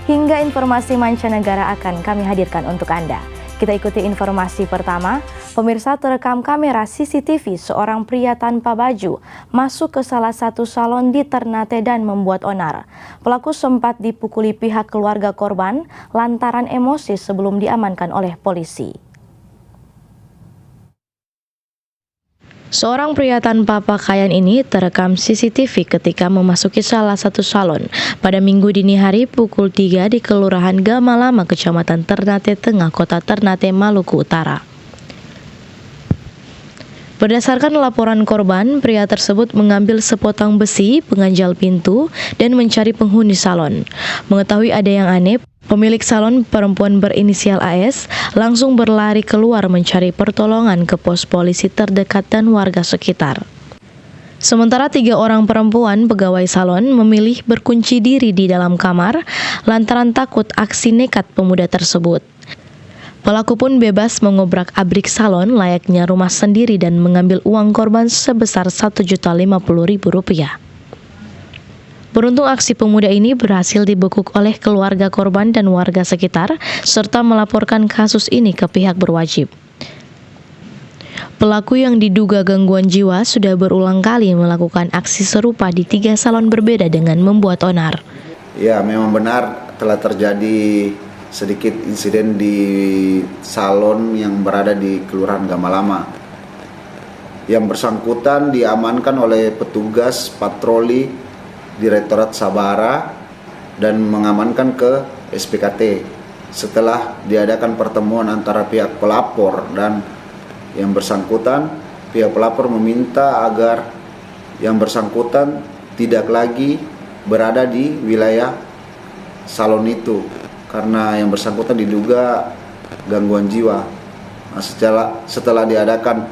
hingga informasi mancanegara akan kami hadirkan untuk Anda. Kita ikuti informasi pertama. Pemirsa, terekam kamera CCTV seorang pria tanpa baju masuk ke salah satu salon di Ternate dan membuat onar. Pelaku sempat dipukuli pihak keluarga korban lantaran emosi sebelum diamankan oleh polisi. Seorang pria tanpa pakaian ini terekam CCTV ketika memasuki salah satu salon pada Minggu dini hari pukul 3 di Kelurahan Gamalama, Kecamatan Ternate Tengah, Kota Ternate, Maluku Utara. Berdasarkan laporan korban, pria tersebut mengambil sepotong besi, pengganjal pintu, dan mencari penghuni salon. Mengetahui ada yang aneh, pemilik salon, perempuan berinisial AS, langsung berlari keluar mencari pertolongan ke pos polisi terdekat dan warga sekitar. Sementara 3 orang perempuan pegawai salon memilih berkunci diri di dalam kamar lantaran takut aksi nekat pemuda tersebut. Pelaku pun bebas mengobrak-abrik salon layaknya rumah sendiri dan mengambil uang korban sebesar Rp1.050.000. Beruntung aksi pemuda ini berhasil dibekuk oleh keluarga korban dan warga sekitar, serta melaporkan kasus ini ke pihak berwajib. Pelaku yang diduga gangguan jiwa sudah berulang kali melakukan aksi serupa di 3 salon berbeda dengan membuat onar. Ya, memang benar telah terjadi sedikit insiden di salon yang berada di Kelurahan Gamalama. Yang bersangkutan diamankan oleh petugas patroli Direktorat Sabara dan mengamankan ke SPKT setelah diadakan pertemuan antara pihak pelapor dan yang bersangkutan. Pihak pelapor meminta agar yang bersangkutan tidak lagi berada di wilayah salon itu karena yang bersangkutan diduga gangguan jiwa. Nah, setelah diadakan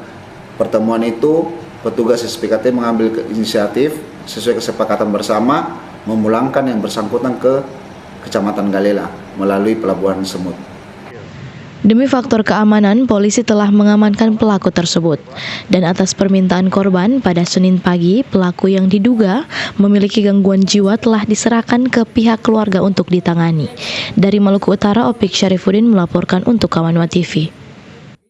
pertemuan itu, petugas SPKT mengambil inisiatif sesuai kesepakatan bersama memulangkan yang bersangkutan ke Kecamatan Galela melalui Pelabuhan Semut. Demi faktor keamanan, polisi telah mengamankan pelaku tersebut. Dan atas permintaan korban, pada Senin pagi, pelaku yang diduga memiliki gangguan jiwa telah diserahkan ke pihak keluarga untuk ditangani. Dari Maluku Utara, Opik Syarifuddin melaporkan untuk Kawanwa TV.